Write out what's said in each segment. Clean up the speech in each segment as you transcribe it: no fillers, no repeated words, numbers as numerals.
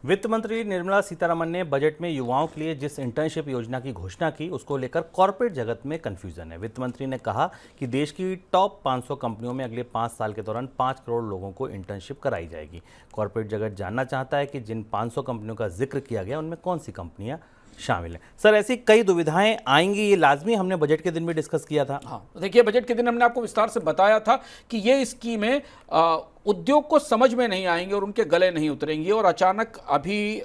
वित्त मंत्री निर्मला सीतारमण ने बजट में युवाओं के लिए जिस इंटर्नशिप योजना की घोषणा की उसको लेकर कॉर्पोरेट जगत में कंफ्यूजन है। वित्त मंत्री ने कहा कि देश की टॉप 500 कंपनियों में अगले 5 साल के दौरान 5 करोड़ लोगों को इंटर्नशिप कराई जाएगी। कॉर्पोरेट जगत जानना चाहता है कि जिन 500 कंपनियों का जिक्र किया गया उनमें कौन सी कंपनियां शामिल हैं। सर, ऐसी कई दुविधाएं आएंगी, ये लाजमी हमने बजट के दिन भी डिस्कस किया था। हाँ, देखिए, बजट के दिन हमने आपको विस्तार से बताया था कि ये स्कीमें उद्योग को समझ में नहीं आएंगी और उनके गले नहीं उतरेंगी, और अचानक अभी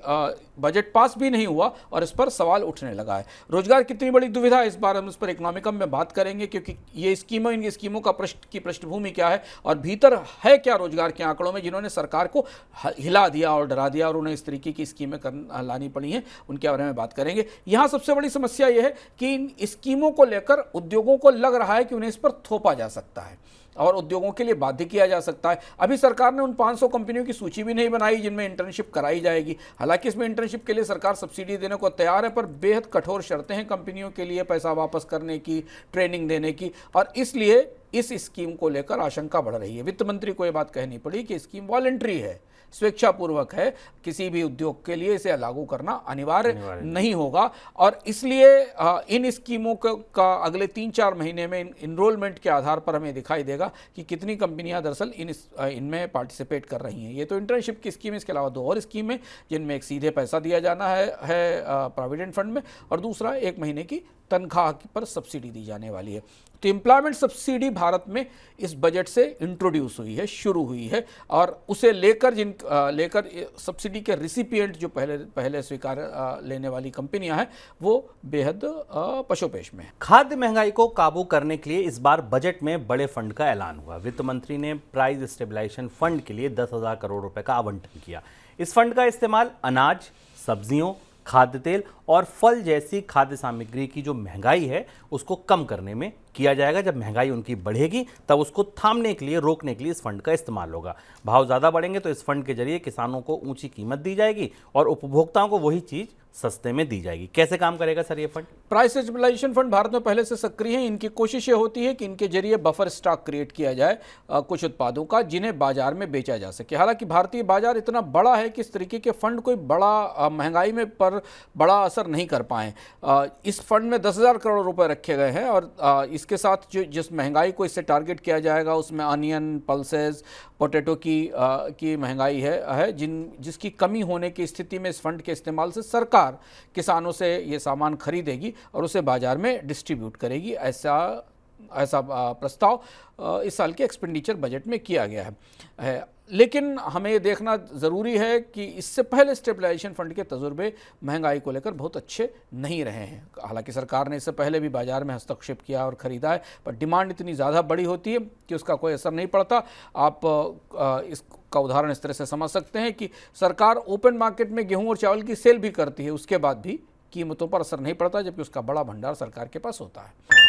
बजट पास भी नहीं हुआ और इस पर सवाल उठने लगा है। रोजगार कितनी बड़ी दुविधा है, इस बार हम इस पर इकोनॉमिकम में बात करेंगे, क्योंकि ये स्कीमों, इन स्कीमों का पृष्ठभूमि क्या है और भीतर है क्या रोजगार के आंकड़ों में, जिन्होंने सरकार को हिला दिया और डरा दिया और उन्हें इस तरीके की स्कीमें लानी पड़ी हैं, उनके बारे में बात करेंगे। यहाँ सबसे बड़ी समस्या यह है कि इन स्कीमों को लेकर उद्योगों को लग रहा है कि उन्हें इस पर थोपा जा सकता है और उद्योगों के लिए बाध्य किया जा सकता है। अभी सरकार ने उन 500 कंपनियों की सूची भी नहीं बनाई जिनमें इंटर्नशिप कराई जाएगी। हालांकि इसमें इंटर्नशिप के लिए सरकार सब्सिडी देने को तैयार है, पर बेहद कठोर शर्तें हैं कंपनियों के लिए पैसा वापस करने की, ट्रेनिंग देने की, और इसलिए इस स्कीम को लेकर आशंका बढ़ रही है। वित्त मंत्री को यह बात कहनी पड़ी कि स्कीम वॉलंटरी है, स्वेच्छापूर्वक है, किसी भी उद्योग के लिए इसे लागू करना अनिवार्य नहीं होगा, और इसलिए इन स्कीमों का अगले 3-4 महीने में इनरोलमेंट के आधार पर हमें दिखाई देगा कि कितनी कंपनियां दरअसल इनमें पार्टिसिपेट कर रही हैं। ये तो इंटर्नशिप की स्कीम, इसके अलावा 2 और स्कीमें जिनमें एक सीधे पैसा दिया जाना है प्रोविडेंट फंड में, और दूसरा 1 महीने की तनख्वाह पर सब्सिडी दी जाने वाली है। तो एम्प्लॉयमेंट सब्सिडी भारत में इस बजट से इंट्रोड्यूस हुई है, शुरू हुई है, और उसे लेकर सब्सिडी के रिसिपिएंट जो पहले स्वीकार लेने वाली कंपनियां हैं वो बेहद पशोपेश में है। खाद्य महंगाई को काबू करने के लिए इस बार बजट में बड़े फंड का ऐलान हुआ। वित्त मंत्री ने प्राइस स्टेबलाइजेशन फंड के लिए 10,000 करोड़ रुपए का आवंटन किया। इस फंड का इस्तेमाल अनाज, सब्जियों, खाद्य तेल और फल जैसी खाद्य सामग्री की जो महंगाई है उसको कम करने में किया जाएगा। जब महंगाई उनकी बढ़ेगी तब उसको थामने के लिए, रोकने के लिए इस फंड का इस्तेमाल होगा। भाव ज़्यादा बढ़ेंगे तो इस फंड के जरिए किसानों को ऊंची कीमत दी जाएगी और उपभोक्ताओं को वही चीज़ सस्ते में दी जाएगी। कैसे काम करेगा सर ये fund? Price stabilisation fund Bharat में पहले से सक्रिय है। इनकी कोशिश ये होती है कि इनके जरिए बफर स्टॉक क्रिएट किया जाए कुछ उत्पादों का, जिन्हें बाजार में बेचा जा सके। हालांकि भारतीय बाजार इतना बड़ा है कि इस तरीके के फंड कोई बड़ा महंगाई में पर बड़ा असर नहीं कर पाए। इस फंड में 10,000 करोड़ रुपए रखे गए हैं, और इसके साथ जिस महंगाई को इससे टारगेट किया जाएगा उसमें अनियन, पल्सेस, पोटैटो की महंगाई है जिसकी कमी होने की स्थिति में इस फंड के इस्तेमाल से सरकार किसानों से ये सामान खरीदेगी और उसे बाजार में डिस्ट्रीब्यूट करेगी। ऐसा प्रस्ताव इस साल के एक्सपेंडिचर बजट में किया गया है। लेकिन हमें ये देखना ज़रूरी है कि इससे पहले स्टेबलाइजेशन फंड के तजुर्बे महंगाई को लेकर बहुत अच्छे नहीं रहे हैं। हालांकि सरकार ने इससे पहले भी बाजार में हस्तक्षेप किया और ख़रीदा है, पर डिमांड इतनी ज़्यादा बड़ी होती है कि उसका कोई असर नहीं पड़ता। आप इसका उदाहरण इस तरह से समझ सकते हैं कि सरकार ओपन मार्केट में गेहूँ और चावल की सेल भी करती है, उसके बाद भी कीमतों पर असर नहीं पड़ता, जबकि उसका बड़ा भंडार सरकार के पास होता है।